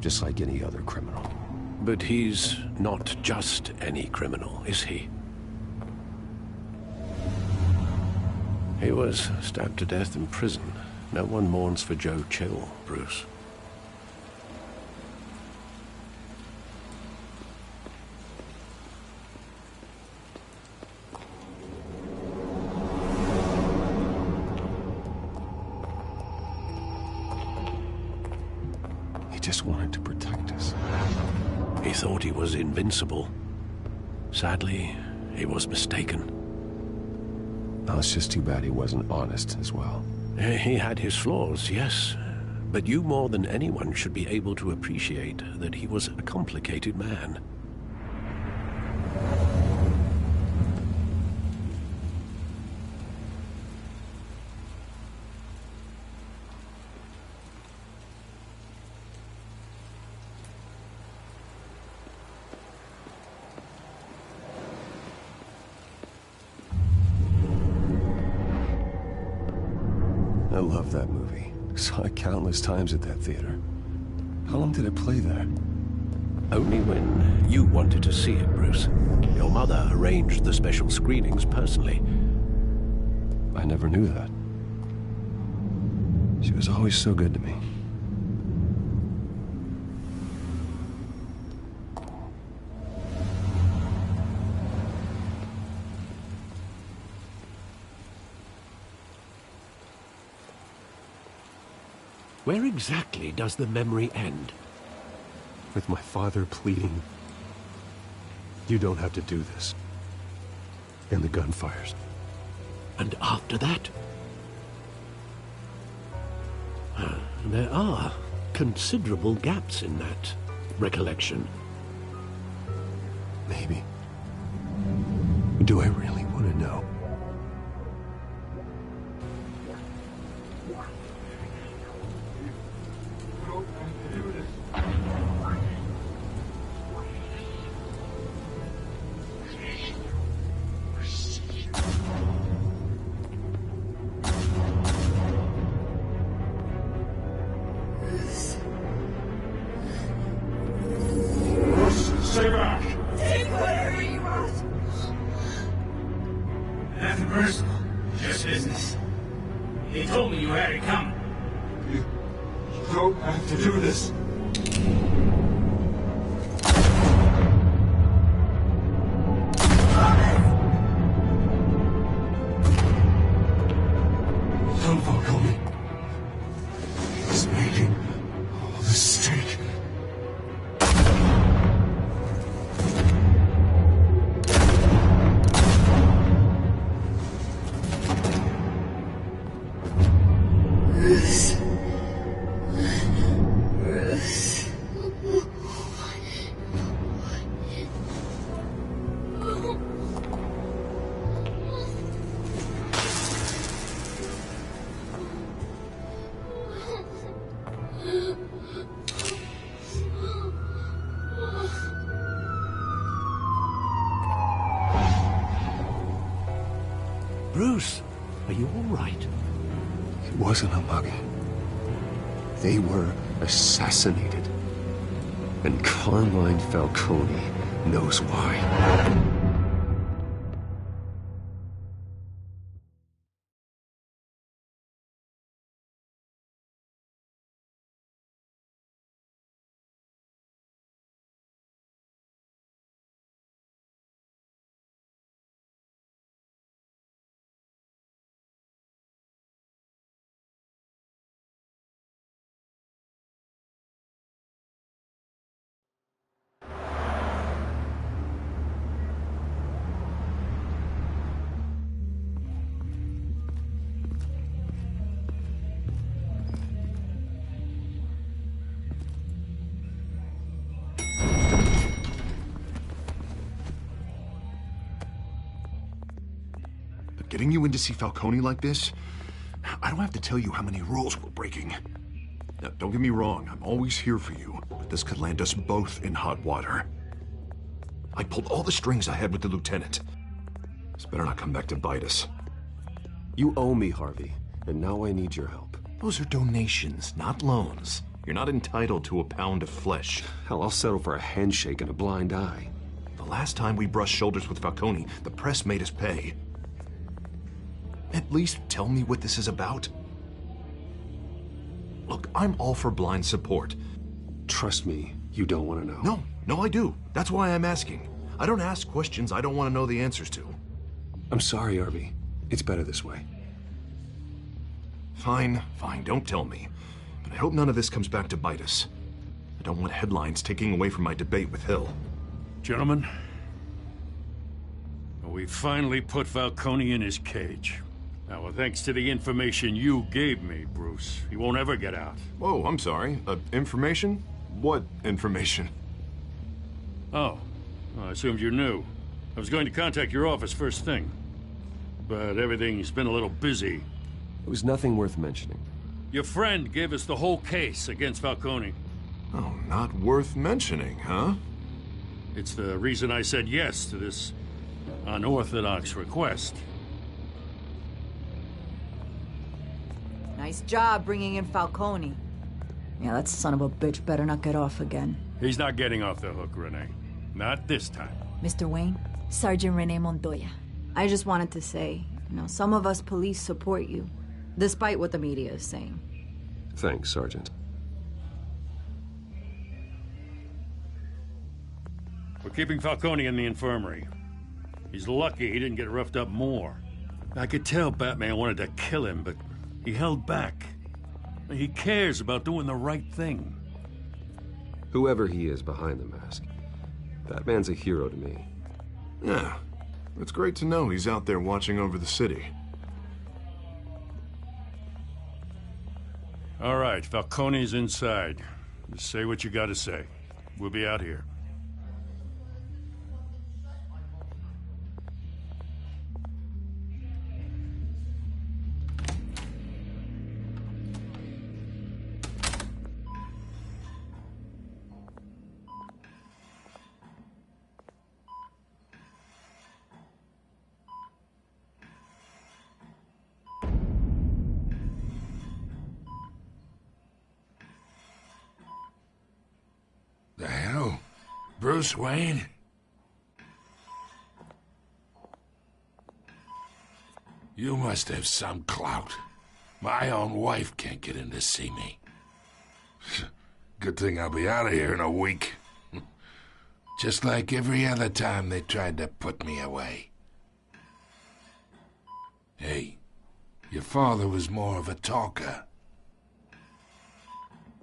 just like any other criminal. But he's not just any criminal, is he? He was stabbed to death in prison. No one mourns for Joe Chill, Bruce. He just wanted to protect us. He thought he was invincible. Sadly, he was mistaken. Oh, it's just too bad he wasn't honest as well. He had his flaws, yes. But you more than anyone should be able to appreciate that he was a complicated man. I love that movie. Saw it countless times at that theater. How long did it play there? Only when you wanted to see it, Bruce. Your mother arranged the special screenings personally. I never knew that. She was always so good to me. Where exactly does the memory end? With my father pleading, "You don't have to do this." And the gunfires. And after that? There are considerable gaps in that recollection. Maybe. Do I really want to know? Stay back! Take whatever you want! Nothing personal, just business. He told me you had it coming. You don't have to do this. Don't follow me. He's making a mistake. Bruce, are you all right? It wasn't a mug. They were assassinated. And Carmine Falcone knows why. Getting you in to see Falcone like this, I don't have to tell you how many rules we're breaking. Now, don't get me wrong, I'm always here for you, but this could land us both in hot water. I pulled all the strings I had with the lieutenant. This better not come back to bite us. You owe me, Harvey, and now I need your help. Those are donations, not loans. You're not entitled to a pound of flesh. Hell, I'll settle for a handshake and a blind eye. The last time we brushed shoulders with Falcone, the press made us pay. At least tell me what this is about. Look, I'm all for blind support. Trust me, you don't want to know. No, I do. That's why I'm asking. I don't ask questions I don't want to know the answers to. I'm sorry, Arby. It's better this way. Fine, don't tell me. But I hope none of this comes back to bite us. I don't want headlines taking away from my debate with Hill. Gentlemen, we finally put Falcone in his cage. Now, thanks to the information you gave me, Bruce, he won't ever get out. Whoa, I'm sorry. Information? What information? Oh, well, I assumed you knew. I was going to contact your office first thing. But everything's been a little busy. It was nothing worth mentioning. Your friend gave us the whole case against Falcone. Oh, not worth mentioning, huh? It's the reason I said yes to this unorthodox request. Nice job bringing in Falcone. Yeah, that son of a bitch better not get off again. He's not getting off the hook, Renee. Not this time. Mr. Wayne, Sergeant Renee Montoya. I just wanted to say, some of us police support you, despite what the media is saying. Thanks, Sergeant. We're keeping Falcone in the infirmary. He's lucky he didn't get roughed up more. I could tell Batman wanted to kill him, but he held back. He cares about doing the right thing. Whoever he is behind the mask, Batman's a hero to me. Yeah, it's great to know he's out there watching over the city. All right, Falcone's inside. Just say what you gotta say. We'll be out here. The hell? Bruce Wayne? You must have some clout. My own wife can't get in to see me. Good thing I'll be out of here in a week. Just like every other time they tried to put me away. Hey, your father was more of a talker.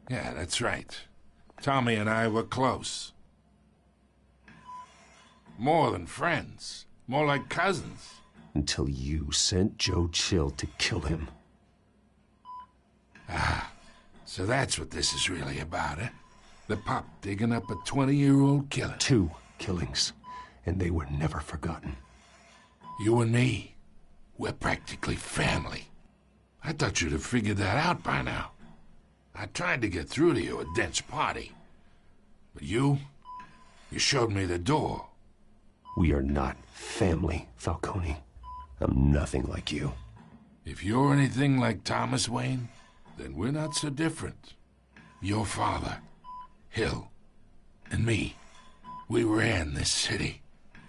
Yeah, that's right. Tommy and I were close. More than friends. More like cousins. Until you sent Joe Chill to kill him. Ah, so that's what this is really about, eh? The pop digging up a 20-year-old killer. 2 killings, and they were never forgotten. You and me, we're practically family. I thought you'd have figured that out by now. I tried to get through to you at Dent's party. But you showed me the door. We are not family, Falcone. I'm nothing like you. If you're anything like Thomas Wayne, then we're not so different. Your father, Hill, and me, we ran this city.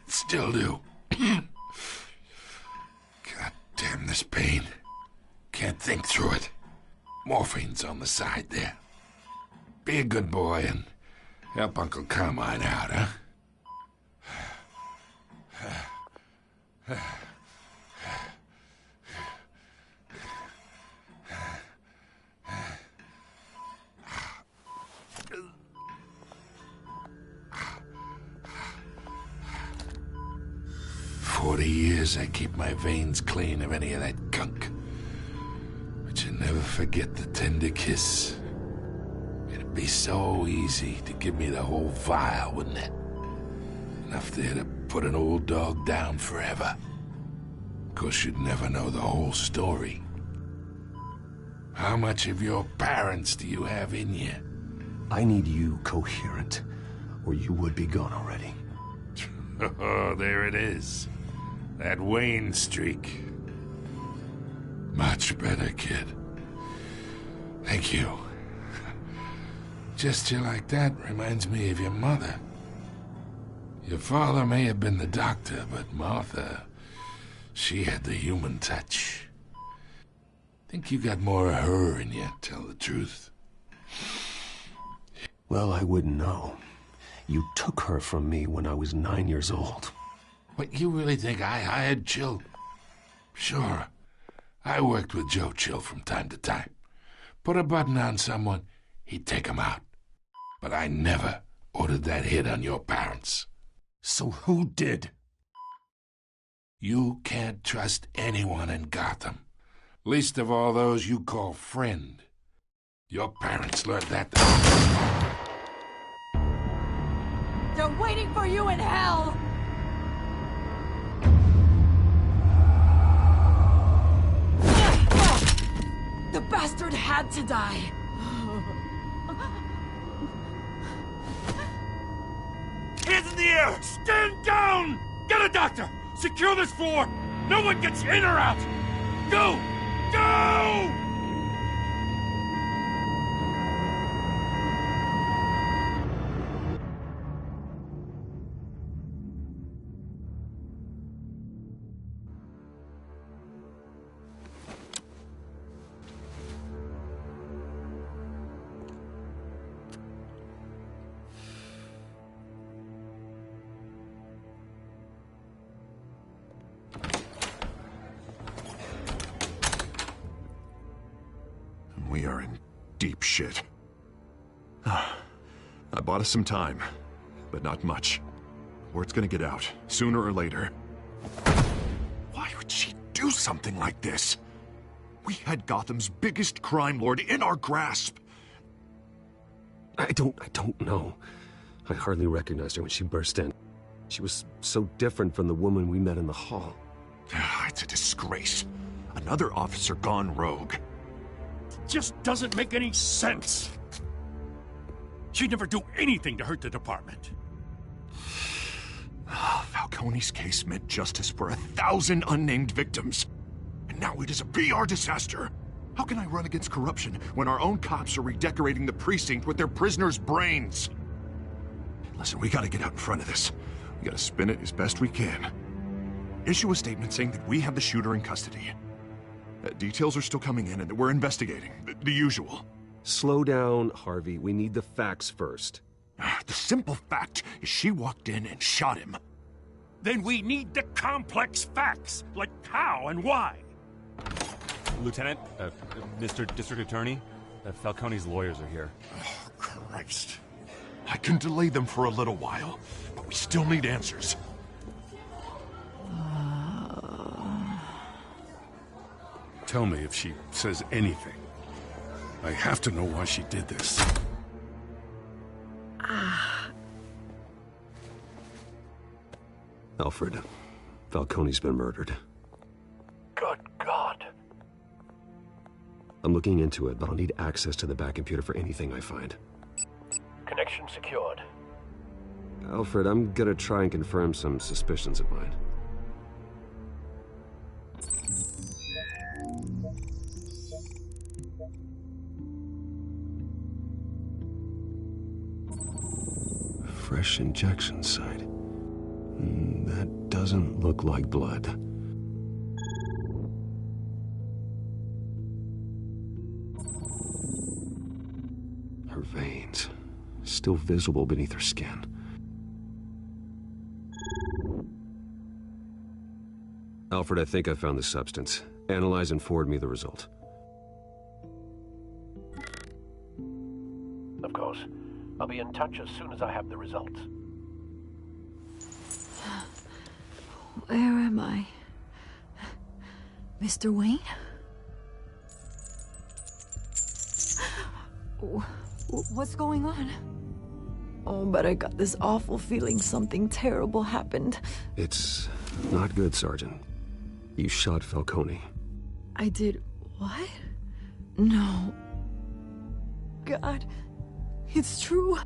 Still do. God damn this pain. Can't think through it. Morphine's on the side there. Be a good boy and help Uncle Carmine out, huh? 40 years I keep my veins clean of any of that gunk. But you never forget the tender kiss. It'd be so easy to give me the whole vial, wouldn't it? Enough there to put an old dog down forever. Of course, you'd never know the whole story. How much of your parents do you have in you? I need you coherent, or you would be gone already. Oh, there it is. That Wayne streak. Much better, kid. Thank you. gesture like that reminds me of your mother. Your father may have been the doctor, but Martha, she had the human touch. Think you got more of her in you, tell the truth. Well, I wouldn't know. You took her from me when I was 9 years old. What, you really think I hired Chill? Sure. I worked with Joe Chill from time to time. Put a button on someone, he'd take him out. But I never ordered that hit on your parents. So who did? You can't trust anyone in Gotham. Least of all those you call friend. Your parents learned that. They're waiting for you in hell! The bastard had to die! Hands in the air! Stand down! Get a doctor! Secure this floor! No one gets in or out! Go! Go! We are in deep shit. I bought us some time, but not much. Word's gonna get out, sooner or later. Why would she do something like this? We had Gotham's biggest crime lord in our grasp. I don't know. I hardly recognized her when she burst in. She was so different from the woman we met in the hall. It's a disgrace. Another officer gone rogue. Just doesn't make any sense. She'd never do anything to hurt the department. Falcone's case meant justice for 1,000 unnamed victims. And now it is a PR disaster. How can I run against corruption when our own cops are redecorating the precinct with their prisoners' brains? Listen, we gotta get out in front of this. We gotta spin it as best we can. Issue a statement saying that we have the shooter in custody. Details are still coming in and that we're investigating. The usual. Slow down, Harvey. We need the facts first. The simple fact is she walked in and shot him. Then we need the complex facts, like how and why. Lieutenant, Mr. District Attorney, Falcone's lawyers are here. Oh, Christ. I can delay them for a little while, but we still need answers. Tell me if she says anything. I have to know why she did this. Alfred, Falcone's been murdered. Good God. I'm looking into it, but I'll need access to the back computer for anything I find. Connection secured. Alfred, I'm gonna try and confirm some suspicions of mine. Fresh injection site. That doesn't look like blood. Her veins, still visible beneath her skin. Alfred, I think I found the substance. Analyze and forward me the result. Of course. I'll be in touch as soon as I have the results. Where am I? Mr. Wayne? What's going on? Oh, but I got this awful feeling something terrible happened. It's not good, Sergeant. You shot Falcone. I did what? No. God, it's true.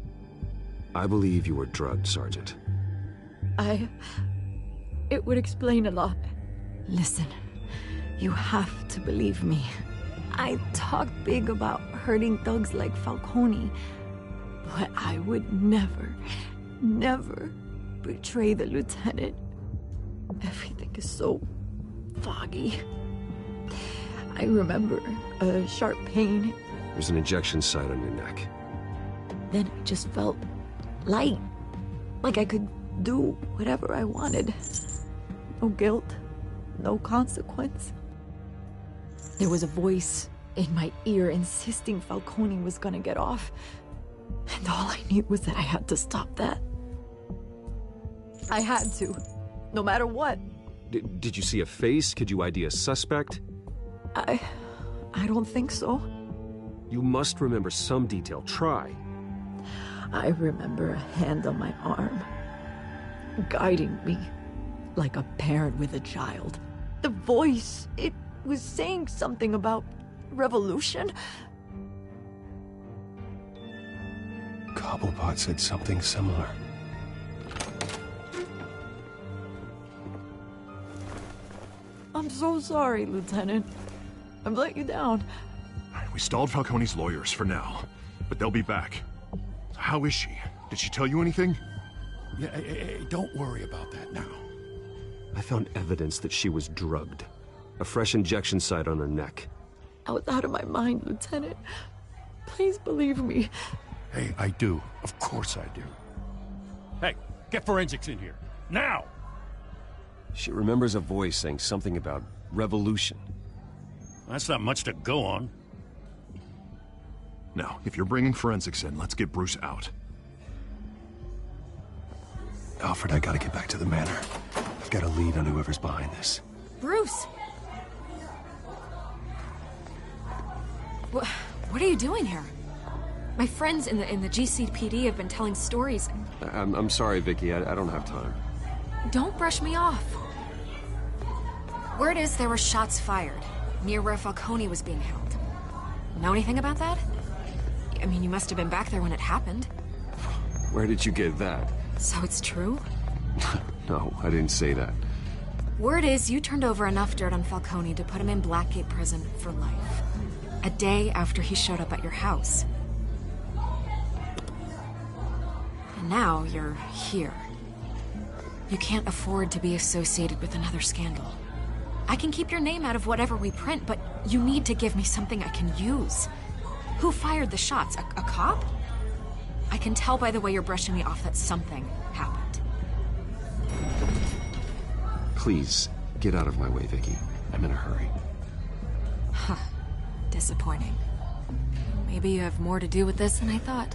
I believe you were drugged, Sergeant. It would explain a lot. Listen, you have to believe me. I talked big about hurting thugs like Falcone. But I would never, never betray the lieutenant. Everything is so foggy. I remember a sharp pain. There's an injection site on your neck. Then I just felt light. Like I could do whatever I wanted. No guilt, no consequence. There was a voice in my ear insisting Falcone was gonna get off. And all I knew was that I had to stop that. I had to, no matter what. Did you see a face? Could you ID a suspect? I don't think so. You must remember some detail. Try. I remember a hand on my arm, guiding me like a parent with a child. The voice, it was saying something about revolution. Cobblepot said something similar. I'm so sorry, Lieutenant. I've let you down. We stalled Falcone's lawyers for now, but they'll be back. How is she? Did she tell you anything? Yeah, hey, don't worry about that now. I found evidence that she was drugged. A fresh injection site on her neck. I was out of my mind, Lieutenant. Please believe me. Hey, I do. Of course I do. Hey, get forensics in here. Now! She remembers a voice saying something about revolution. That's not much to go on. Now, if you're bringing forensics in, let's get Bruce out. Alfred, I gotta get back to the manor. I've got a lead on whoever's behind this. Bruce! What are you doing here? My friends in the GCPD have been telling stories. I'm sorry, Vicky. I don't have time. Don't brush me off. Word is there were shots fired near where Falcone was being held. Know anything about that? I mean, you must have been back there when it happened. Where did you get that? So it's true? No, I didn't say that. Word is you turned over enough dirt on Falcone to put him in Blackgate Prison for life. A day after he showed up at your house. And now you're here. You can't afford to be associated with another scandal. I can keep your name out of whatever we print, but you need to give me something I can use. Who fired the shots? A cop? I can tell by the way you're brushing me off that something happened. Please, get out of my way, Vicky. I'm in a hurry. Huh. Disappointing. Maybe you have more to do with this than I thought.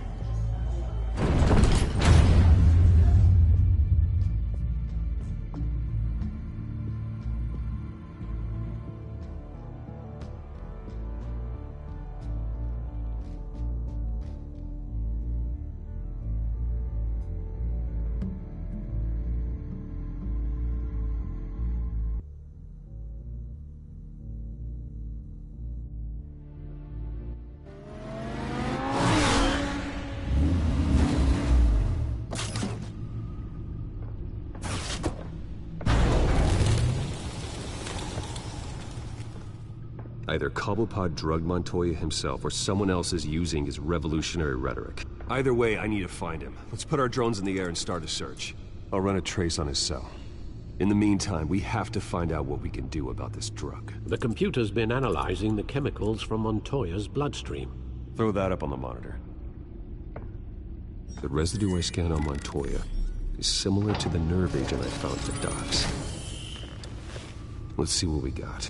Either Cobblepot drugged Montoya himself, or someone else is using his revolutionary rhetoric. Either way, I need to find him. Let's put our drones in the air and start a search. I'll run a trace on his cell. In the meantime, we have to find out what we can do about this drug. The computer's been analyzing the chemicals from Montoya's bloodstream. Throw that up on the monitor. The residue I scanned on Montoya is similar to the nerve agent I found for Docs. Let's see what we got.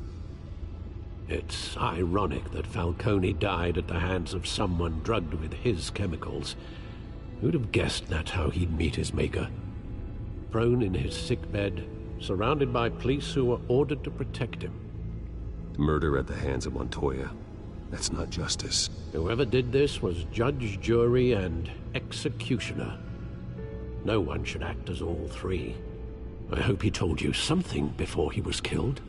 It's ironic that Falcone died at the hands of someone drugged with his chemicals. Who'd have guessed that's how he'd meet his maker? Prone in his sickbed, surrounded by police who were ordered to protect him. Murder at the hands of Montoya. That's not justice. Whoever did this was judge, jury, and executioner. No one should act as all three. I hope he told you something before he was killed.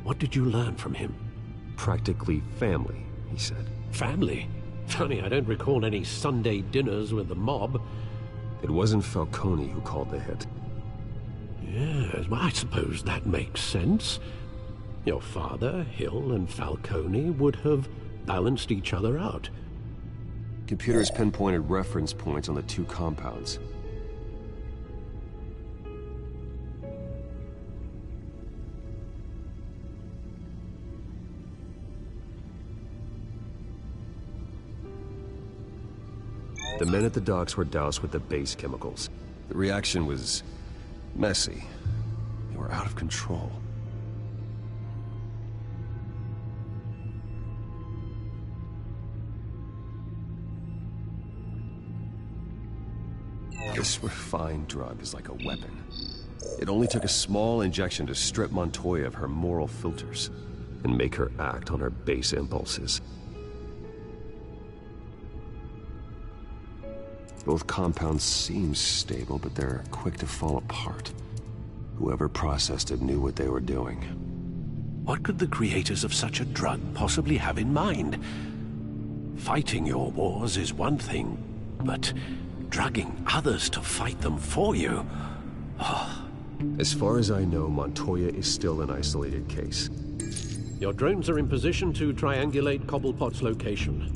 What did you learn from him? Practically family, he said. Family? Funny, I don't recall any Sunday dinners with the mob. It wasn't Falcone who called the hit. Yes, well, I suppose that makes sense. Your father, Hill, and Falcone would have balanced each other out. Computers pinpointed reference points on the two compounds. The men at the docks were doused with the base chemicals. The reaction was messy. They were out of control. This refined drug is like a weapon. It only took a small injection to strip Montoya of her moral filters and make her act on her base impulses. Both compounds seem stable, but they're quick to fall apart. Whoever processed it knew what they were doing. What could the creators of such a drug possibly have in mind? Fighting your wars is one thing, but drugging others to fight them for you? Oh. As far as I know, Montoya is still an isolated case. Your drones are in position to triangulate Cobblepot's location.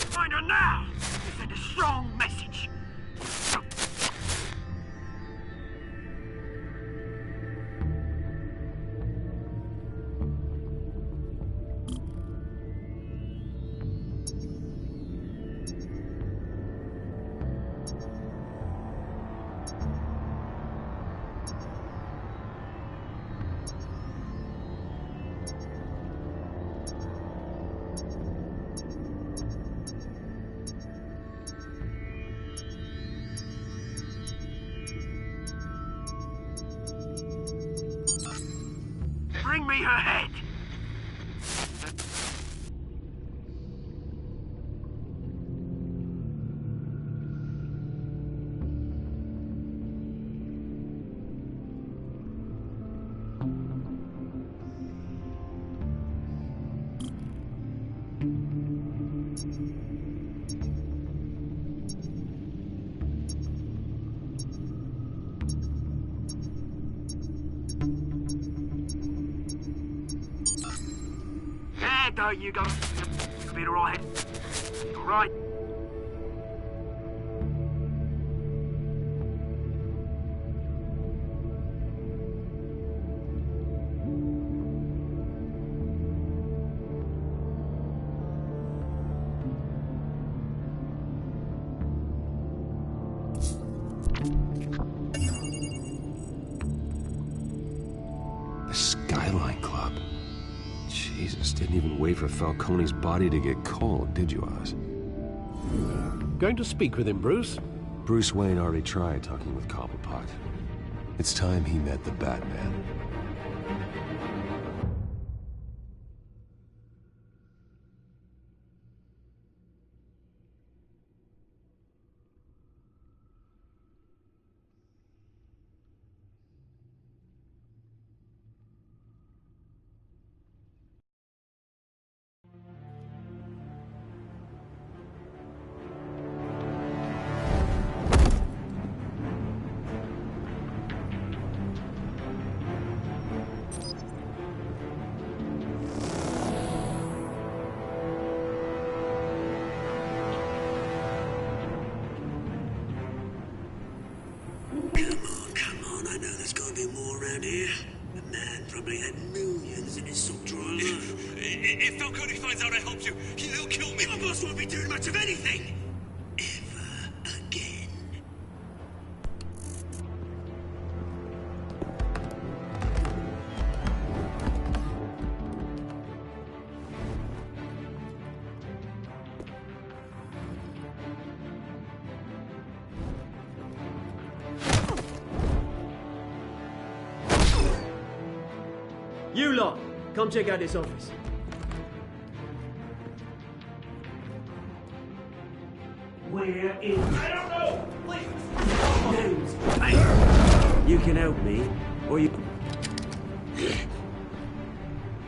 Find her now! Send a strong message. Bring me her head! There you go. You'll be alright. Alright. The Skyline Club. Jesus, didn't even wait for Falcone's body to get cold, did you, Oz? Going to speak with him, Bruce? Bruce Wayne already tried talking with Cobblepot. It's time he met the Batman. Come on, I know there's gotta be more around here. The man probably had millions in his salt drawer. If Falcone finds out I helped you, he'll kill me. Your boss won't be doing much of anything. Ever again. You lot, come check out this office. Where is... I don't know! Please! Hey, you can help me, or you...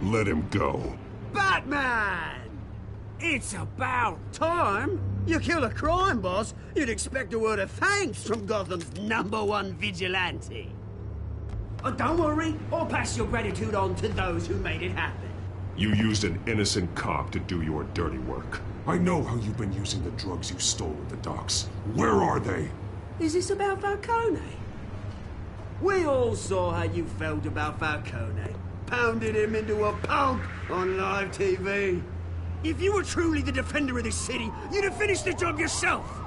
Let him go. Batman! It's about time! You kill a crime boss, you'd expect a word of thanks from Gotham's #1 vigilante. Oh, don't worry, I'll pass your gratitude on to those who made it happen. You used an innocent cop to do your dirty work. I know how you've been using the drugs you stole at the docks. Where are they? Is this about Falcone? We all saw how you felt about Falcone. Pounded him into a pulp on live TV. If you were truly the defender of this city, you'd have finished the job yourself.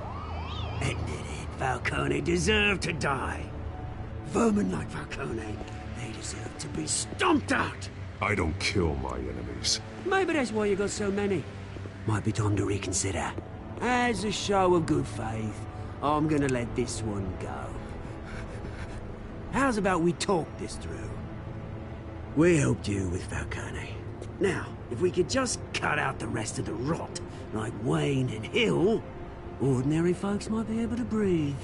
Ended it. Falcone deserved to die. Vermin like Falcone, they deserve to be stomped out. I don't kill my enemies. Maybe that's why you got so many. Might be time to reconsider. As a show of good faith, I'm gonna let this one go. How's about we talk this through? We helped you with Falcone. Now, if we could just cut out the rest of the rot, like Wayne and Hill, ordinary folks might be able to breathe.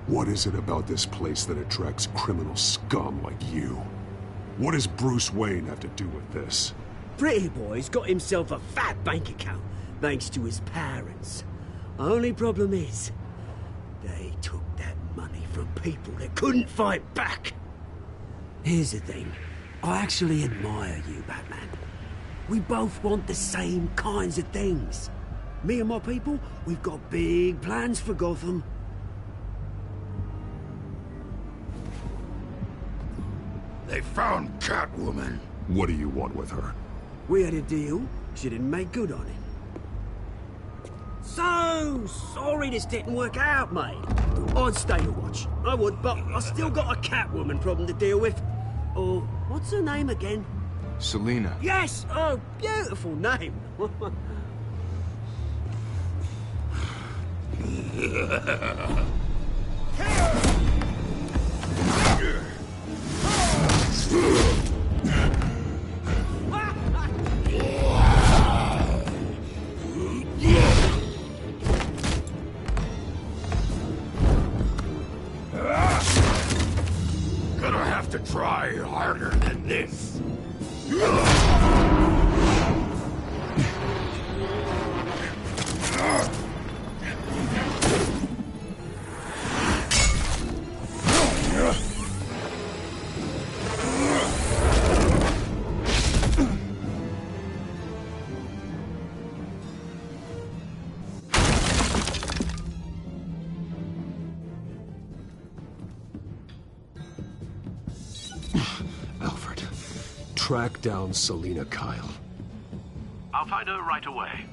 What is it about this place that attracts criminal scum like you? What does Bruce Wayne have to do with this? Pretty Boy's got himself a fat bank account, thanks to his parents. Only problem is, they took that money from people that couldn't fight back. Here's the thing. I actually admire you, Batman. We both want the same kinds of things. Me and my people, we've got big plans for Gotham. They found Catwoman. What do you want with her? We had a deal. She didn't make good on it. So sorry this didn't work out, mate. I'd stay to watch. I would, but I still got a Catwoman problem to deal with. Oh, what's her name again? Selina. Yes! Oh, beautiful name. Gonna have to try harder than this. Alfred, track down Selina Kyle. I'll find her right away.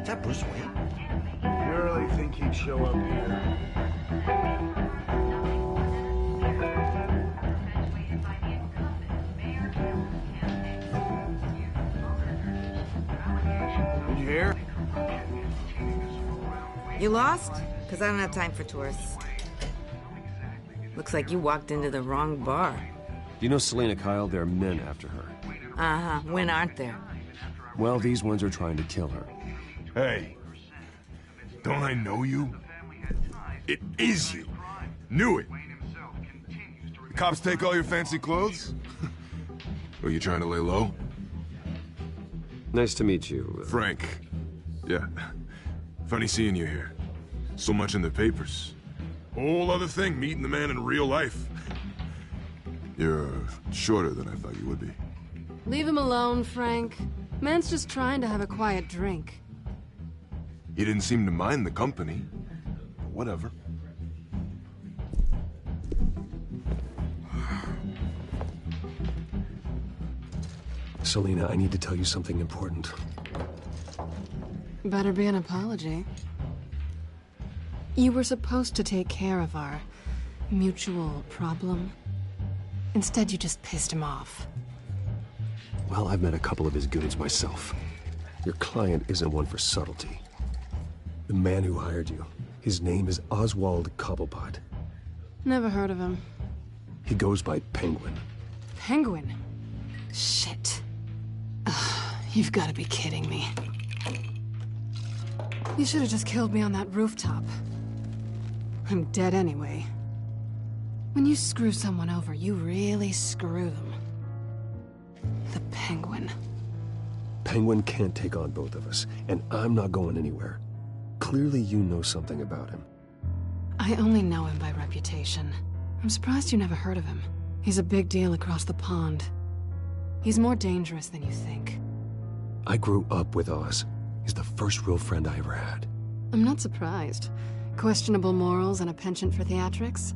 Is that Bruce Wayne? You really think he'd show up here? Did you hear? You lost? Because I don't have time for tourists. Looks like you walked into the wrong bar. Do you know Selena Kyle? There are men after her. Uh-huh. When aren't there? Well, these ones are trying to kill her. Hey, don't I know you? It is you. Knew it. The cops take all your fancy clothes? Were you trying to lay low? Nice to meet you. Frank. Yeah. Funny seeing you here. So much in the papers. Whole other thing, meeting the man in real life. You're shorter than I thought you would be. Leave him alone, Frank. Man's just trying to have a quiet drink. He didn't seem to mind the company. Whatever. Selena, I need to tell you something important. Better be an apology. You were supposed to take care of our mutual problem. Instead, you just pissed him off. Well, I've met a couple of his goons myself. Your client isn't one for subtlety. The man who hired you, his name is Oswald Cobblepot. Never heard of him. He goes by Penguin. Penguin? Shit. Ugh, you've got to be kidding me. You should have just killed me on that rooftop. I'm dead anyway. When you screw someone over, you really screw them. The Penguin. Penguin can't take on both of us, and I'm not going anywhere. Clearly you know something about him. I only know him by reputation. I'm surprised you never heard of him. He's a big deal across the pond. He's more dangerous than you think. I grew up with Oz. He's the first real friend I ever had. I'm not surprised. Questionable morals and a penchant for theatrics.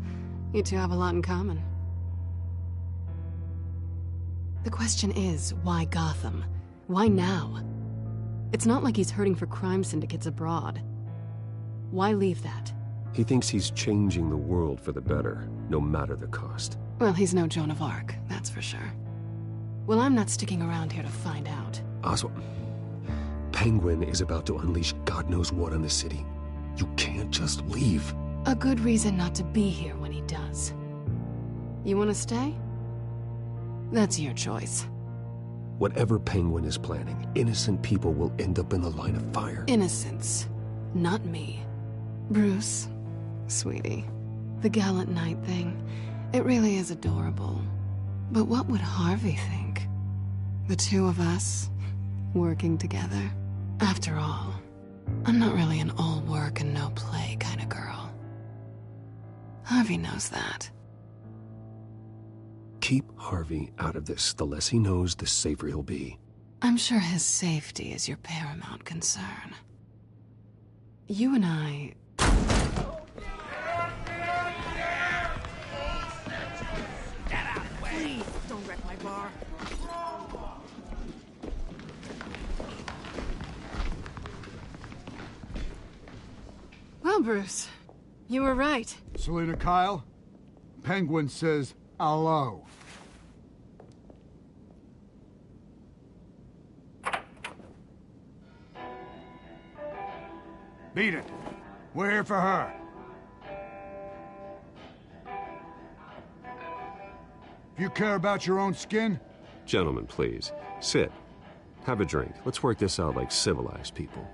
You two have a lot in common. The question is, why Gotham? Why now? It's not like he's hurting for crime syndicates abroad. Why leave that? He thinks he's changing the world for the better, no matter the cost. Well, he's no Joan of Arc, that's for sure. Well, I'm not sticking around here to find out. Oswald, Penguin is about to unleash God knows what on the city. You can't just leave. A good reason not to be here when he does. You want to stay? That's your choice. Whatever Penguin is planning, innocent people will end up in the line of fire. Innocence, not me. Bruce, sweetie, the gallant knight thing, it really is adorable. But what would Harvey think? The two of us, working together? After all, I'm not really an all work and no play kind of girl. Harvey knows that. Keep Harvey out of this. The less he knows, the safer he'll be. I'm sure his safety is your paramount concern. You and I... Get out of the way! Please, don't wreck my bar. Well, Bruce, you were right. Selena Kyle, Penguin says hello. Beat it. We're here for her. If you care about your own skin... Gentlemen, please. Sit. Have a drink. Let's work this out like civilized people.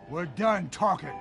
We're done talking.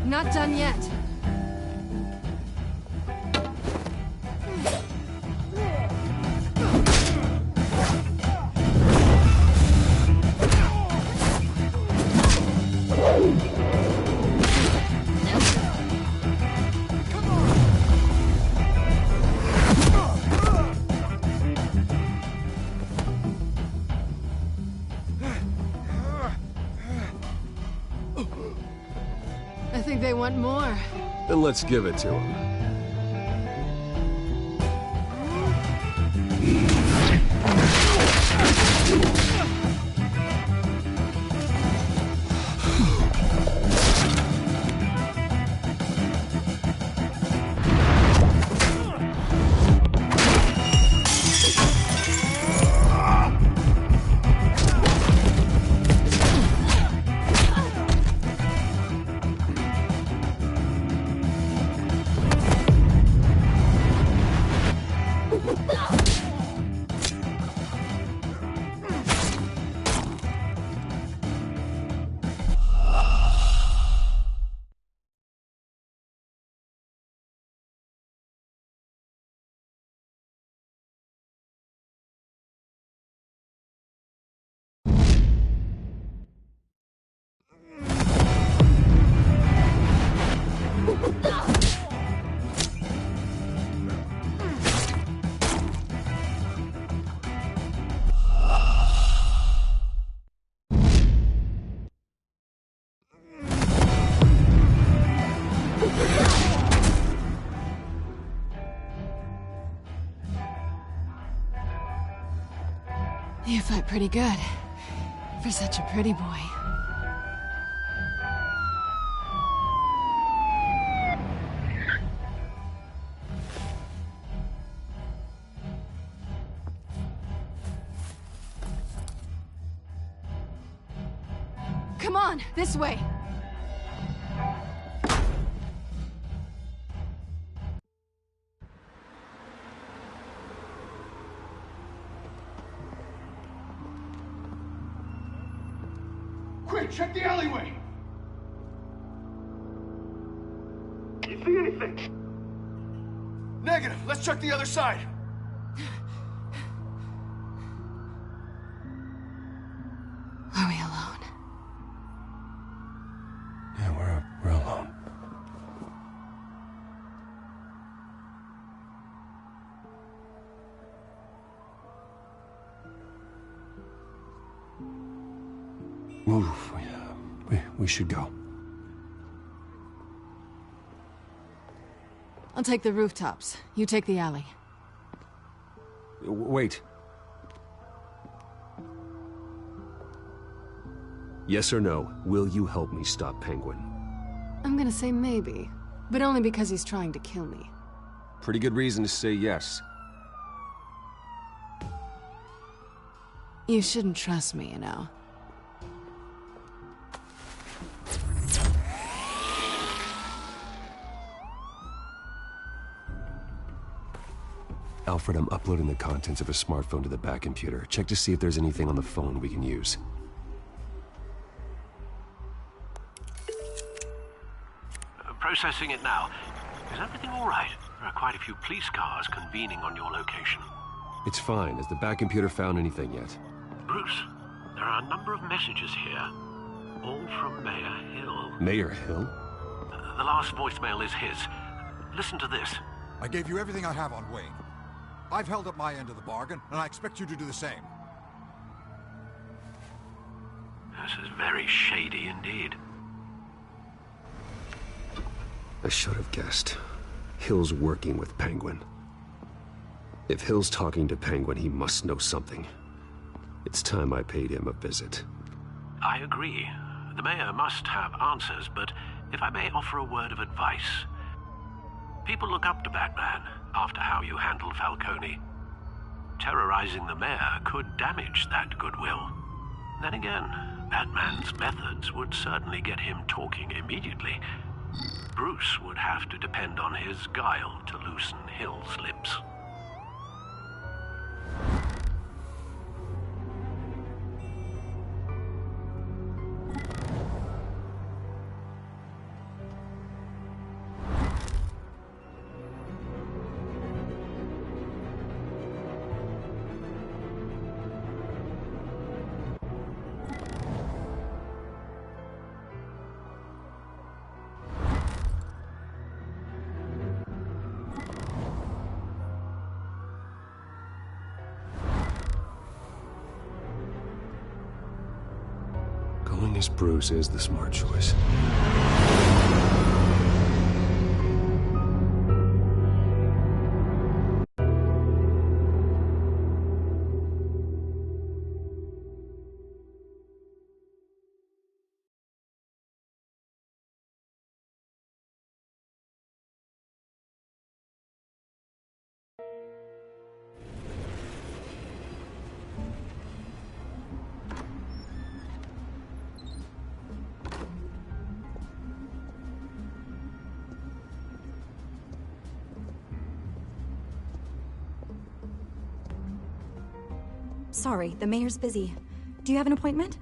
Not done yet. I think they want more. Then let's give it to them. You fight pretty good, for such a pretty boy. Come on, this way! Quick, check the alleyway! You see anything? Negative. Let's check the other side. Are we alone? Yeah, we're alone. Move. We should go. I'll take the rooftops. You take the alley. Wait. Yes or no, will you help me stop Penguin? I'm gonna say maybe, but only because he's trying to kill me. Pretty good reason to say yes. You shouldn't trust me, you know. Alfred, I'm uploading the contents of a smartphone to the back computer. Check to see if there's anything on the phone we can use. Processing it now. Is everything all right? There are quite a few police cars convening on your location. It's fine. Has the back computer found anything yet? Bruce, there are a number of messages here. All from Mayor Hill. Mayor Hill? The last voicemail is his. Listen to this. I gave you everything I have on Wayne. I've held up my end of the bargain, and I expect you to do the same. This is very shady indeed. I should have guessed. Hill's working with Penguin. If Hill's talking to Penguin, he must know something. It's time I paid him a visit. I agree. The mayor must have answers, but if I may offer a word of advice. People look up to Batman after how you handled Falcone. Terrorizing the mayor could damage that goodwill. Then again, Batman's methods would certainly get him talking immediately. Bruce would have to depend on his guile to loosen Hill's lips. Going as Bruce is the smart choice. Sorry, the mayor's busy. Do you have an appointment?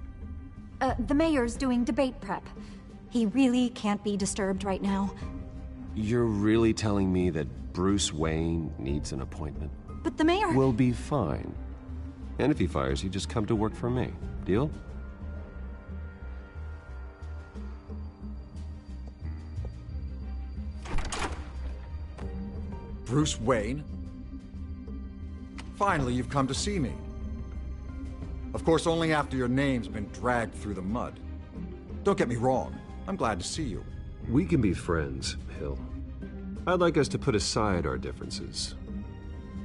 The mayor's doing debate prep. He really can't be disturbed right now. You're really telling me that Bruce Wayne needs an appointment? But the mayor... We'll be fine. And if he fires you, just come to work for me. Deal? Bruce Wayne? Finally, you've come to see me. Of course, only after your name's been dragged through the mud. Don't get me wrong. I'm glad to see you. We can be friends, Hill. I'd like us to put aside our differences.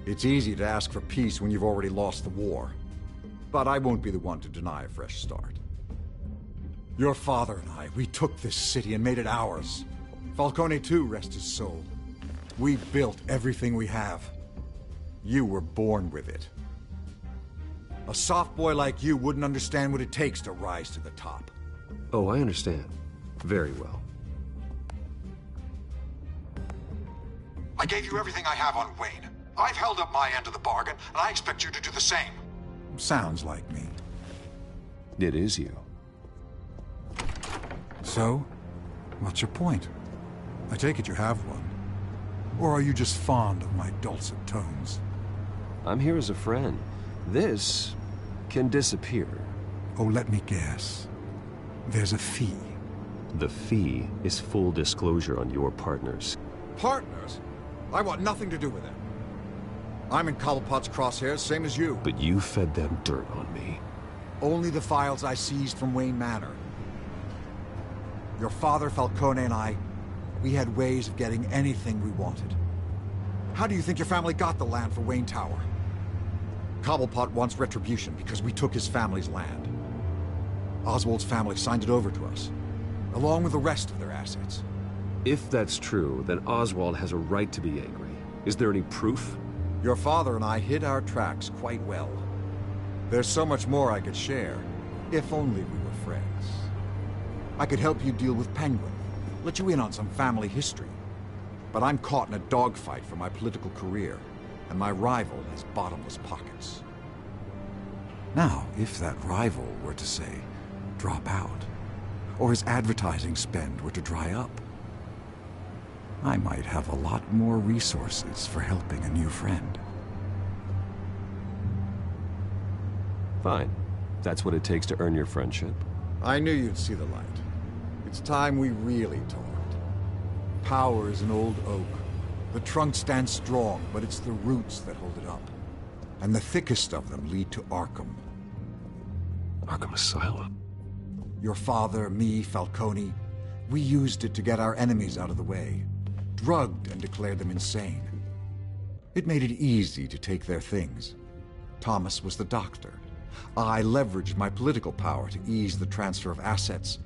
It's easy to ask for peace when you've already lost the war. But I won't be the one to deny a fresh start. Your father and I, we took this city and made it ours. Falcone too, rest his soul. We built everything we have. You were born with it. A soft boy like you wouldn't understand what it takes to rise to the top. Oh, I understand. Very well. I gave you everything I have on Wayne. I've held up my end of the bargain, and I expect you to do the same. Sounds like me. It is you. So, what's your point? I take it you have one. Or are you just fond of my dulcet tones? I'm here as a friend. This can disappear. Oh, let me guess. There's a fee. The fee is full disclosure on your partners. Partners? I want nothing to do with it. I'm in Cobblepot's crosshairs, same as you. But you fed them dirt on me. Only the files I seized from Wayne Manor. Your father, Falcone, and I, we had ways of getting anything we wanted. How do you think your family got the land for Wayne Tower? Cobblepot wants retribution because we took his family's land. Oswald's family signed it over to us, along with the rest of their assets. If that's true, then Oswald has a right to be angry. Is there any proof? Your father and I hid our tracks quite well. There's so much more I could share, if only we were friends. I could help you deal with Penguin, let you in on some family history. But I'm caught in a dogfight for my political career, and my rival has bottomless pockets. Now, if that rival were to say, drop out, or his advertising spend were to dry up, I might have a lot more resources for helping a new friend. Fine. That's what it takes to earn your friendship. I knew you'd see the light. It's time we really talked. Power is an old oak. The trunk stands strong, but it's the roots that hold it up. And the thickest of them lead to Arkham. Arkham Asylum? Your father, me, Falcone, we used it to get our enemies out of the way. Drugged and declared them insane. It made it easy to take their things. Thomas was the doctor. I leveraged my political power to ease the transfer of assets.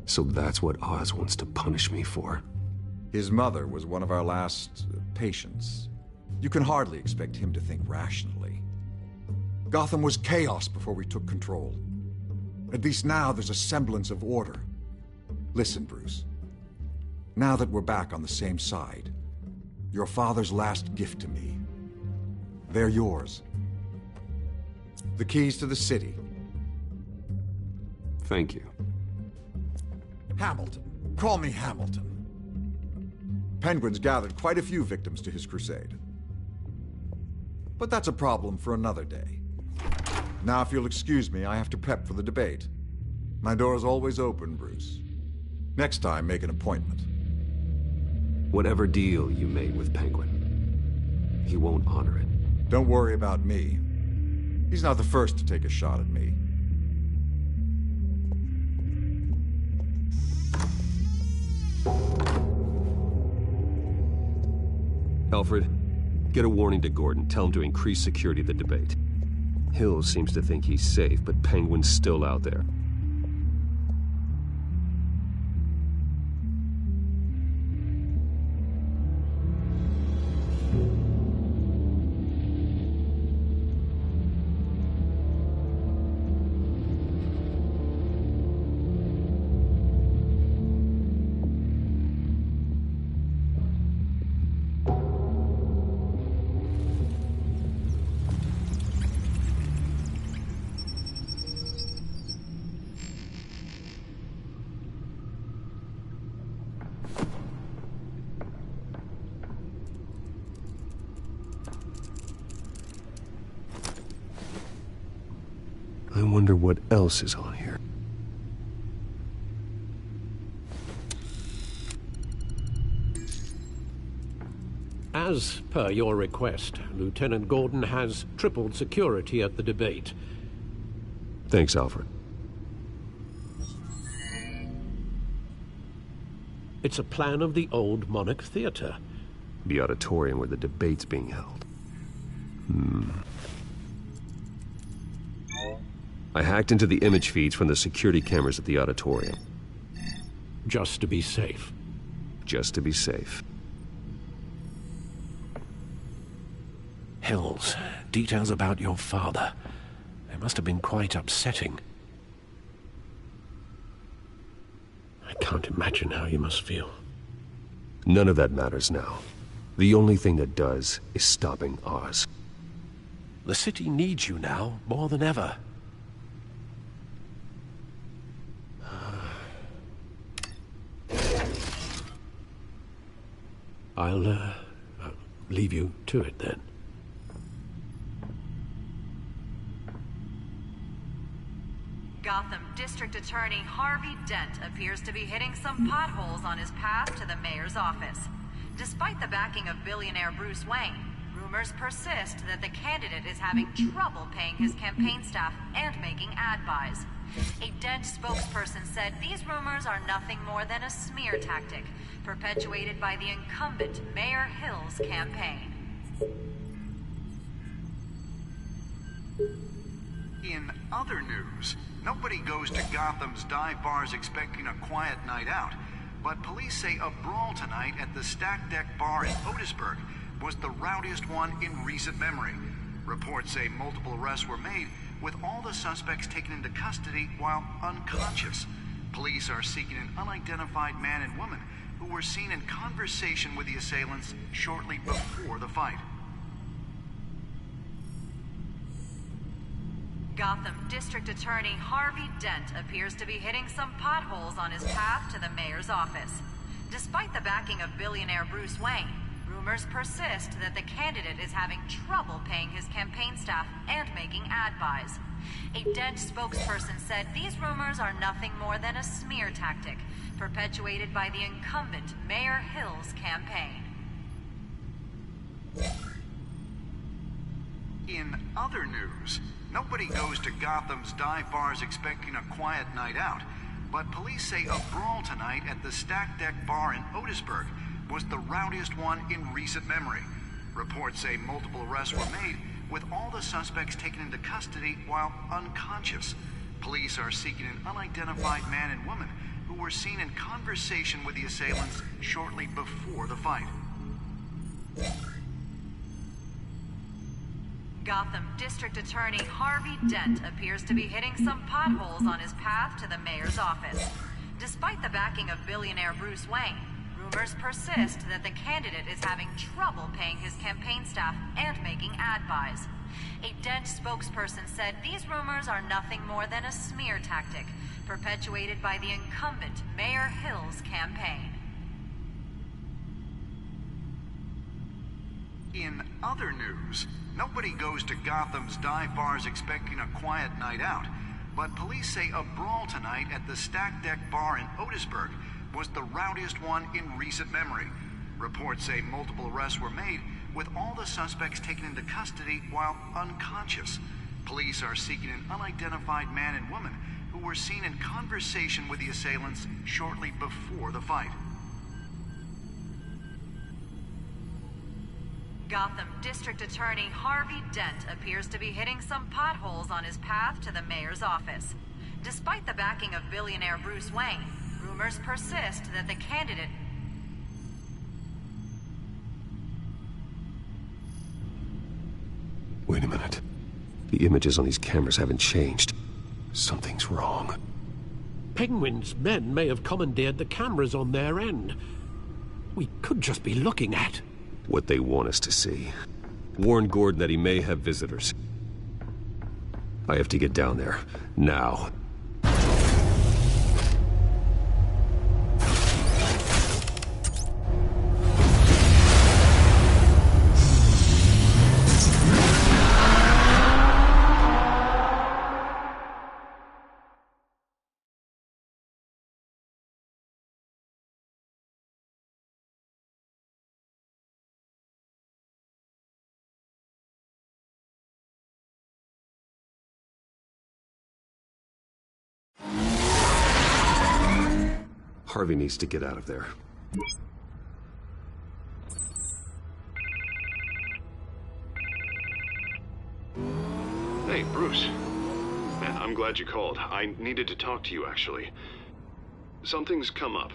So that's what Oz wants to punish me for? His mother was one of our last patients. You can hardly expect him to think rationally. Gotham was chaos before we took control. At least now there's a semblance of order. Listen, Bruce. Now that we're back on the same side, your father's last gift to me, they're yours. The keys to the city. Thank you. Hamilton. Call me Hamilton. Penguin's gathered quite a few victims to his crusade. But that's a problem for another day. Now, if you'll excuse me, I have to prep for the debate. My door's always open, Bruce. Next time, make an appointment. Whatever deal you made with Penguin, he won't honor it. Don't worry about me. He's not the first to take a shot at me. Alfred, get a warning to Gordon. Tell him to increase security of the debate. Hill seems to think he's safe, but Penguin's still out there. I wonder what else is on here. As per your request, Lieutenant Gordon has tripled security at the debate. Thanks, Alfred. It's a plan of the old Monarch Theater. The auditorium where the debate's being held. I hacked into the image feeds from the security cameras at the auditorium. Just to be safe. Just to be safe. Hills, details about your father. They must have been quite upsetting. I can't imagine how you must feel. None of that matters now. The only thing that does is stopping Oz. The city needs you now, more than ever. I'll leave you to it then. Gotham District Attorney Harvey Dent appears to be hitting some potholes on his path to the mayor's office. Despite the backing of billionaire Bruce Wayne, rumors persist that the candidate is having trouble paying his campaign staff and making ad buys. A Dent spokesperson said these rumors are nothing more than a smear tactic, perpetuated by the incumbent Mayor Hill's campaign. In other news, nobody goes to Gotham's dive bars expecting a quiet night out, but police say a brawl tonight at the Stack Deck Bar in Otisburg was the rowdiest one in recent memory. Reports say multiple arrests were made, with all the suspects taken into custody while unconscious. Police are seeking an unidentified man and woman who were seen in conversation with the assailants shortly before the fight. Gotham District Attorney Harvey Dent appears to be hitting some potholes on his path to the mayor's office. Despite the backing of billionaire Bruce Wayne, rumors persist that the candidate is having trouble paying his campaign staff and making ad buys. A Dent spokesperson said these rumors are nothing more than a smear tactic, perpetuated by the incumbent Mayor Hill's campaign. In other news, nobody goes to Gotham's dive bars expecting a quiet night out, but police say a brawl tonight at the Stack Deck Bar in Otisburg was the rowdiest one in recent memory. Reports say multiple arrests were made, with all the suspects taken into custody while unconscious. Police are seeking an unidentified man and woman who were seen in conversation with the assailants shortly before the fight. Gotham District Attorney Harvey Dent appears to be hitting some potholes on his path to the mayor's office. Despite the backing of billionaire Bruce Wayne, rumors persist that the candidate is having trouble paying his campaign staff and making ad buys. A Dent spokesperson said these rumors are nothing more than a smear tactic, perpetuated by the incumbent Mayor Hill's campaign. In other news, nobody goes to Gotham's dive bars expecting a quiet night out, but police say a brawl tonight at the Stack Deck Bar in Otisburg was the rowdiest one in recent memory. Reports say multiple arrests were made, with all the suspects taken into custody while unconscious. Police are seeking an unidentified man and woman who were seen in conversation with the assailants shortly before the fight. Gotham District Attorney Harvey Dent appears to be hitting some potholes on his path to the mayor's office. Despite the backing of billionaire Bruce Wayne, rumors persist that the candidate... Wait a minute. The images on these cameras haven't changed. Something's wrong. Penguin's men may have commandeered the cameras on their end. We could just be looking at what they want us to see. Warn Gordon that he may have visitors. I have to get down there, now. Harvey needs to get out of there. Hey, Bruce. Man, I'm glad you called. I needed to talk to you, actually. Something's come up.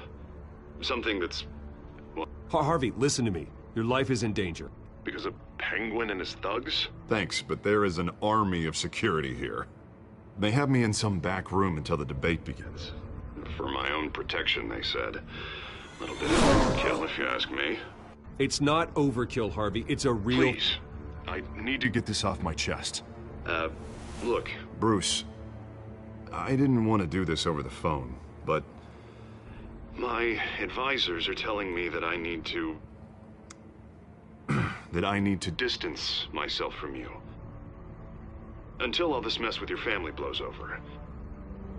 Something that's... well... Harvey, listen to me. Your life is in danger. Because of Penguin and his thugs? Thanks, but there is an army of security here. They have me in some back room until the debate begins. For my own protection, they said. A little bit of overkill, if you ask me. It's not overkill, Harvey. It's a real... Please. I need to get this off my chest. Look. Bruce, I didn't want to do this over the phone, but... my advisors are telling me that I need to... that I need to distance myself from you. Until all this mess with your family blows over.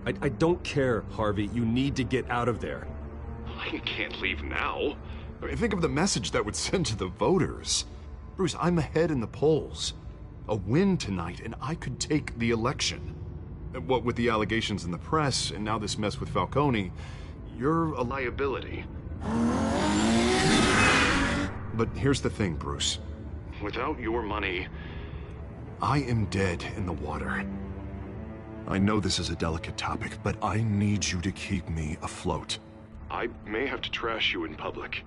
I don't care, Harvey. You need to get out of there. I can't leave now. I mean, think of the message that would send to the voters. Bruce, I'm ahead in the polls. A win tonight, and I could take the election. What with the allegations in the press, and now this mess with Falcone, you're a liability. But here's the thing, Bruce. Without your money... I am dead in the water. I know this is a delicate topic, but I need you to keep me afloat. I may have to trash you in public,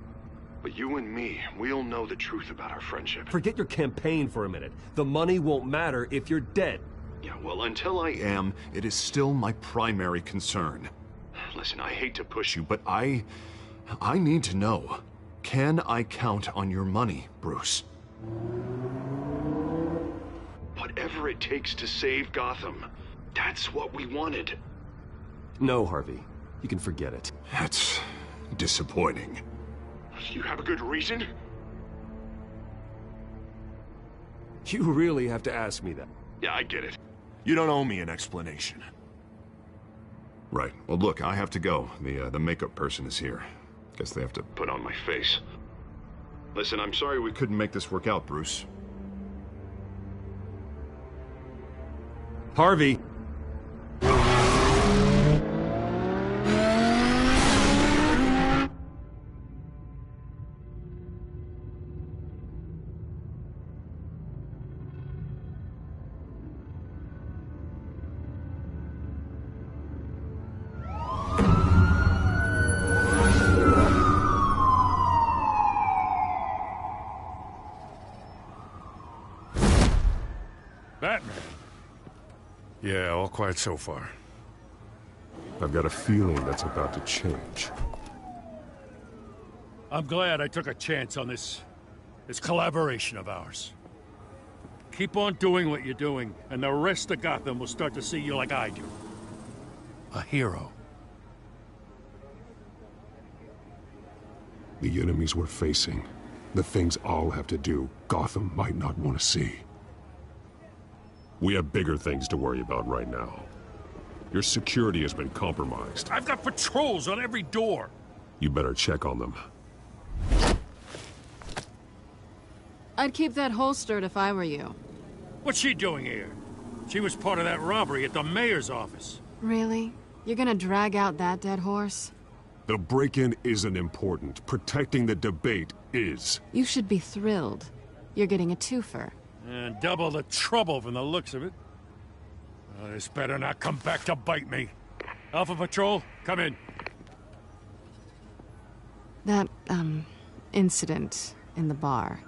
but you and me, we'll know the truth about our friendship. Forget your campaign for a minute. The money won't matter if you're dead. Yeah, well, until I am, it is still my primary concern. Listen, I hate to push you, but I need to know. Can I count on your money, Bruce? Whatever it takes to save Gotham. That's what we wanted. No, Harvey. You can forget it. That's disappointing. You have a good reason? You really have to ask me that. Yeah, I get it. You don't owe me an explanation. Right. Well, look, I have to go. The makeup person is here. Guess they have to put on my face. Listen, I'm sorry we couldn't make this work out, Bruce. Harvey! Batman. Yeah, all quiet so far. I've got a feeling that's about to change. I'm glad I took a chance on this collaboration of ours. Keep on doing what you're doing, and the rest of Gotham will start to see you like I do. A hero. The enemies we're facing, the things I'll have to do, Gotham might not want to see. We have bigger things to worry about right now. Your security has been compromised. I've got patrols on every door. You better check on them. I'd keep that holstered if I were you. What's she doing here? She was part of that robbery at the mayor's office. Really? You're gonna drag out that dead horse? The break-in isn't important. Protecting the debate is. You should be thrilled. You're getting a twofer. And double the trouble from the looks of it. This better not come back to bite me. Alpha Patrol, come in. That, incident in the bar.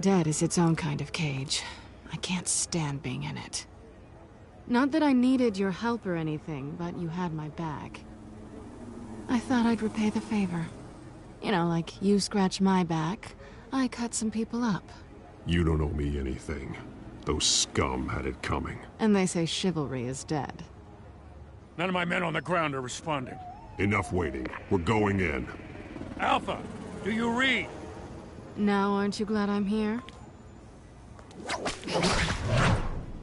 Dead is its own kind of cage. I can't stand being in it. Not that I needed your help or anything, but you had my back. I thought I'd repay the favor. You know, like you scratch my back, I cut some people up. You don't owe me anything. Those scum had it coming. And they say chivalry is dead. None of my men on the ground are responding. Enough waiting. We're going in. Alpha, do you read? Now aren't you glad I'm here?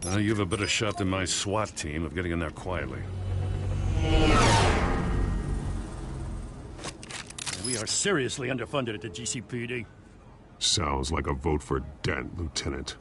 You have a better shot than my SWAT team of getting in there quietly. We are seriously underfunded at the GCPD. Sounds like a vote for Dent, Lieutenant.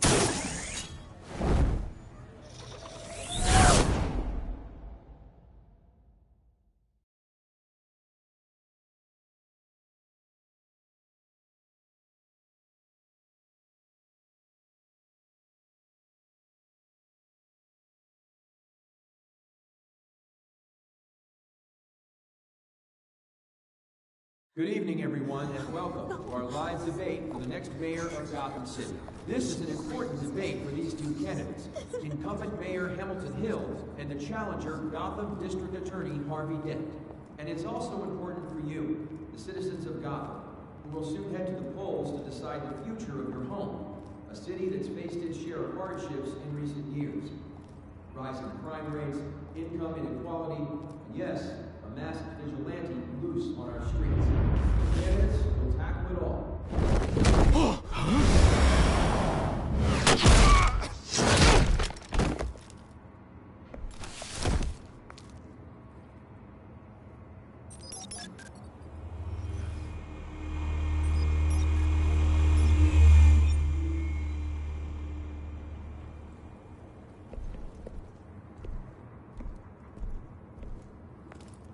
Good evening, everyone, and welcome to our live debate for the next mayor of Gotham City. This is an important debate for these two candidates, incumbent Mayor Hamilton Hill and the challenger, Gotham District Attorney Harvey Dent. And it's also important for you, the citizens of Gotham, who will soon head to the polls to decide the future of your home, a city that's faced its share of hardships in recent years. Rising crime rates, income inequality, and yes, a masked vigilante loose on our streets. The candidates will tackle it all.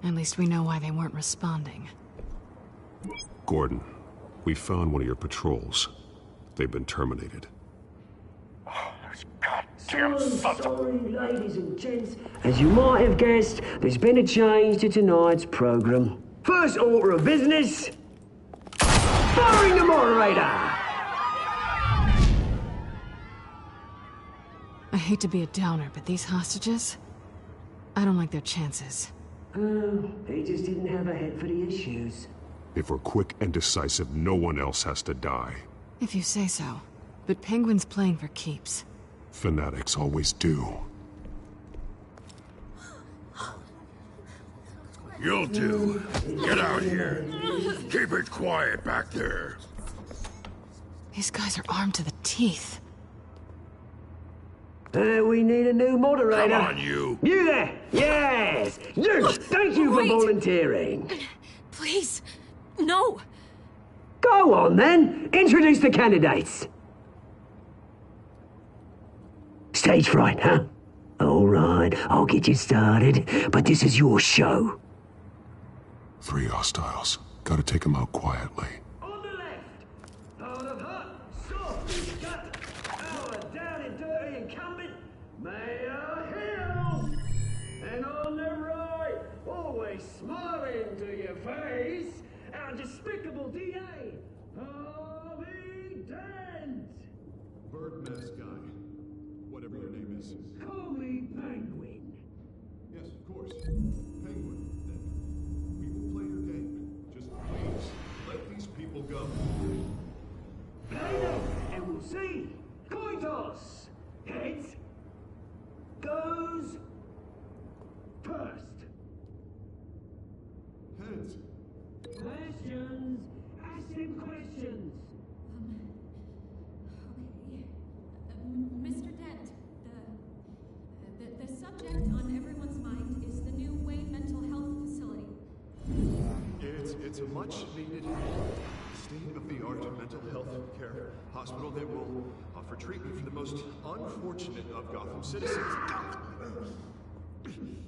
At least we know why they weren't responding. Gordon, we found one of your patrols. They've been terminated. Oh, those gods. Sorry, ladies and gents. As you might have guessed, there's been a change to tonight's program. First order of business, firing the moderator! I hate to be a downer, but these hostages, I don't like their chances. Oh, he just didn't have a head for the issues. If we're quick and decisive, no one else has to die. If you say so. But Penguin's playing for keeps. Fanatics always do. You'll do. Get out here. Keep it quiet back there. These guys are armed to the teeth. We need a new moderator. Come on, you. You there! Yes! You! Thank you for volunteering. Please, no. Go on, then. Introduce the candidates. Stage fright, huh? All right, I'll get you started, but this is your show. 3 hostiles. Gotta take them out quietly. On the left, hard of hut, soft, gut, our down and dirty incumbent, Mayor Hill. And on the right, always smiling to your face, our despicable DA, Harvey Dent. Bird mask guy. Whatever your name is. Call me Penguin. Yes, of course. Penguin, then. We will play your game. Just please, let these people go. Play them, and we'll see. Coin toss. Heads goes first. Heads. Questions. Ask him questions. Mr. Dent, the subject on everyone's mind is the new Wayne Mental Health Facility. It's a much-needed, state-of-the-art mental health care hospital that will offer treatment for the most unfortunate of Gotham citizens.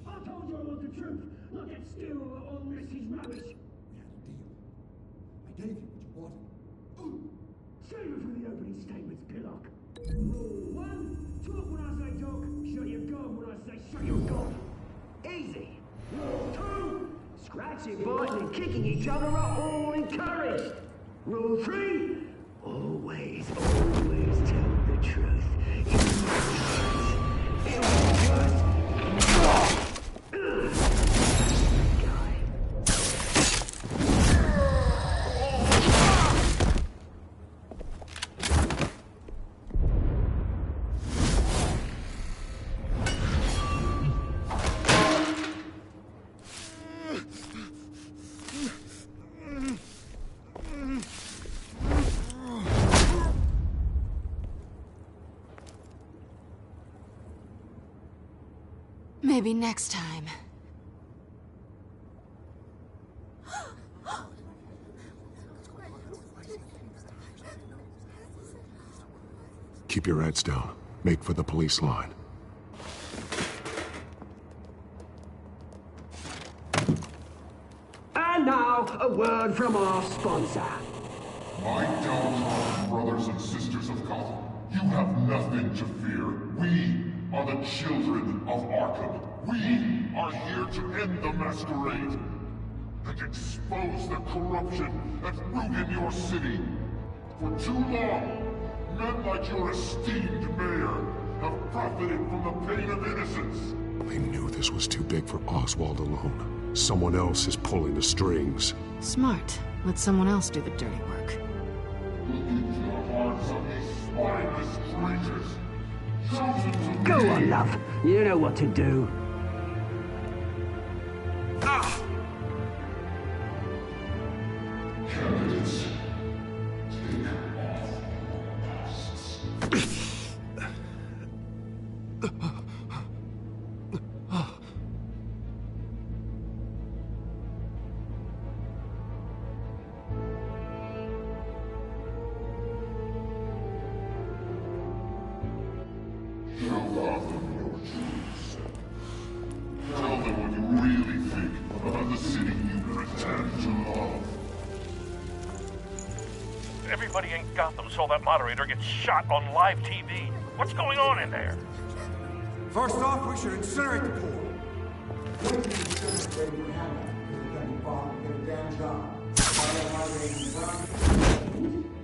I told you I want the truth, not get still or Mrs. Rubbish. I gave you what you wanted. Save it for the opening statements, Pillock. Rule 1, talk when I say talk, shut your gob when I say shut your gob. Easy. Rule 2, scratching, biting and kicking each other are all encouraged. Rule 3, always tell the truth. It was worth Maybe next time. Keep your heads down. Make for the police line. And now, a word from our sponsor. My downtrodden brothers and sisters of Gotham, you have nothing to fear. We are the children of Arkham. We are here to end the masquerade and expose the corruption at root in your city. For too long, men like your esteemed mayor have profited from the pain of innocence. I knew this was too big for Oswald alone. Someone else is pulling the strings. Smart. Let someone else do the dirty work. Look into the hearts of these spineless creatures. Go on, love. You know what to do. Candidates, take off masks. Show Gotham your true self. Tell them what you really think about the city you pretend to love. Everybody in Gotham saw that moderator get shot on live TV. What's going on in there? First off, we should incinerate the pool.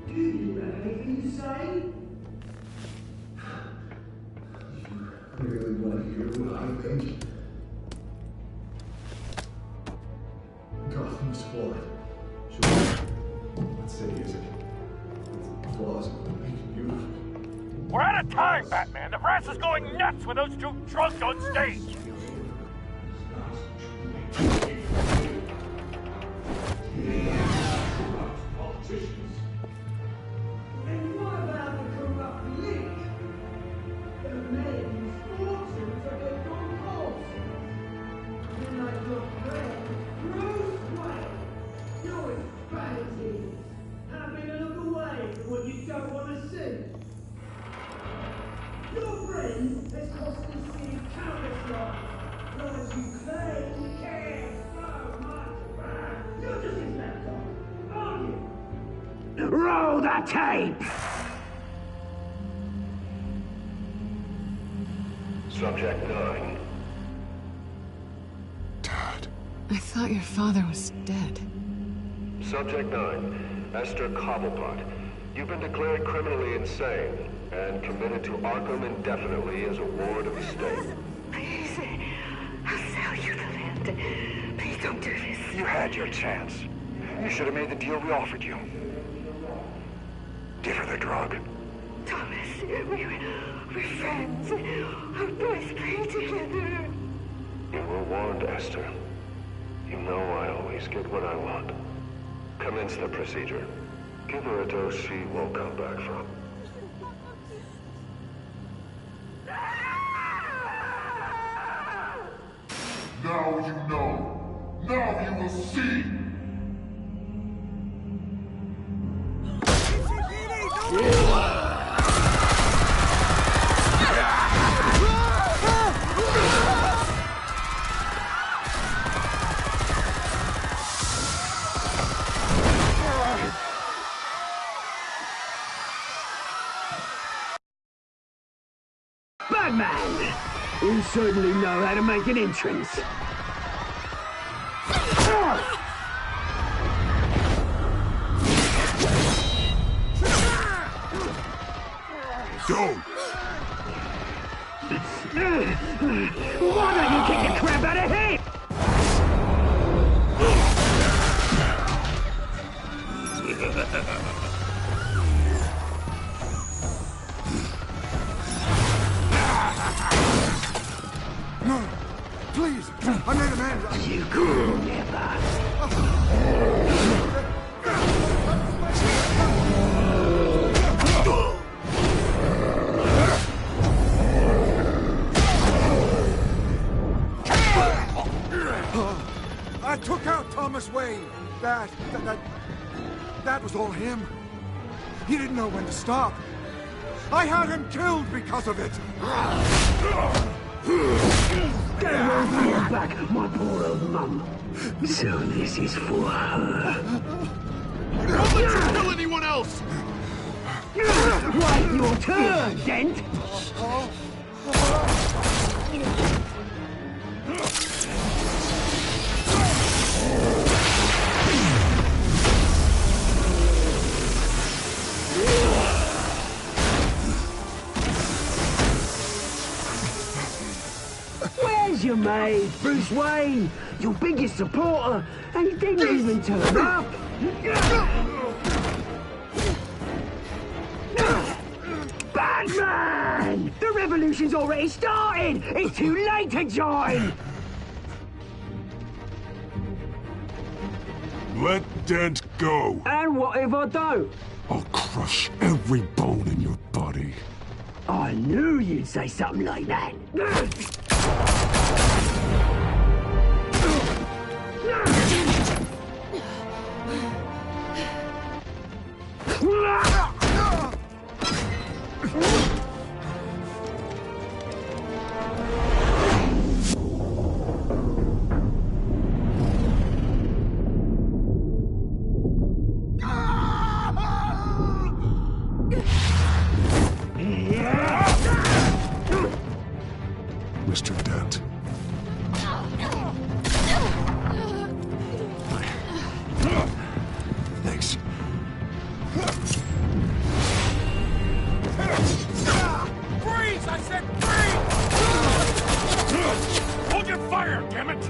Do you have anything to say? You really want to hear what I think? Gotham's flood. Sure. What city is it? It's plausible. Beautiful. We're out of time, Batman! The press is going nuts with those two drunks on stage! Politicians. And what about the corrupt link? The men whose fortunes are their own cause. And like your friend, Bruce Wayne, your strategies have been a look away from what you don't want to see. Your friend has cost the city countless lives. Whereas you claim you care so much. You're just his lapdog, aren't you? Roll the tape! Subject 9. I thought your father was dead. Subject 9, Esther Cobblepot. You've been declared criminally insane and committed to Arkham indefinitely as a ward of the state. Please, I'll sell you the land. Please don't do this. You had your chance. You should have made the deal we offered you. Give her the drug. Thomas, we're friends. Our boys play together. You were warned, Esther. You know I always get what I want. Commence the procedure. Give her a dose she won't come back from. Now you know. Now you will see. Batman! You certainly know how to make an entrance. Don't! Why don't you kick the crap out of him? No! Please! I made a man! You could never! I took out Thomas Wayne. That was all him. He didn't know when to stop. I had him killed because of it. Don't hold back, my poor old mum. So this is for her. Don't let you kill anyone else! Right, your turn, Dent! Where's your mate, Bruce Wayne? Your biggest supporter, and he didn't even turn up! Batman! The revolution's already started! It's too late to join! Let Dent go. And what if I don't? I'll crush every bone in your body. I knew you'd say something like that. Mr. Dent. Thanks. Freeze! I said freeze! Hold your fire, damn it!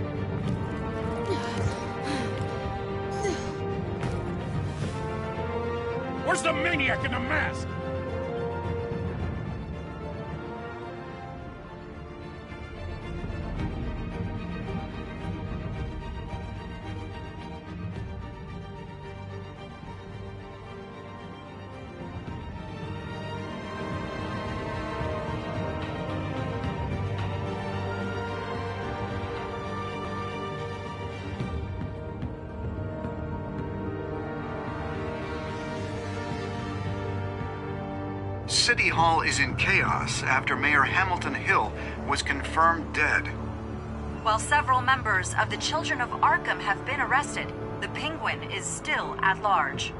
Where's the maniac in the mask? City Hall is in chaos after Mayor Hamilton Hill was confirmed dead. While several members of the Children of Arkham have been arrested, the Penguin is still at large.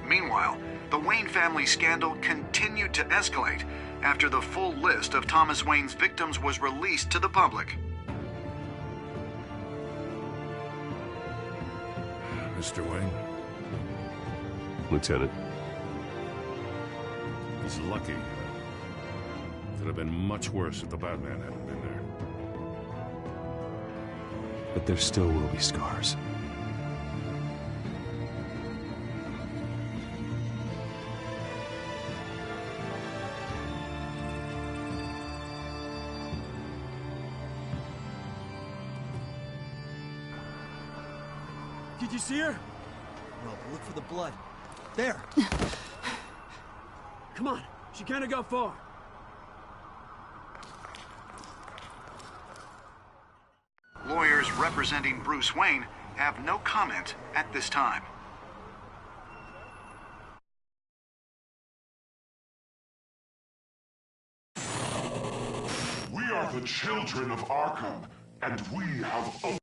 Meanwhile, the Wayne family scandal continued to escalate after the full list of Thomas Wayne's victims was released to the public. Mr. Wayne? Lieutenant. He's lucky. Could have been much worse if the Batman hadn't been there. But there still will be scars. Did you see her? Well, look for the blood. There! Come on, she can't have got far. Lawyers representing Bruce Wayne have no comment at this time. We are the children of Arkham, and we have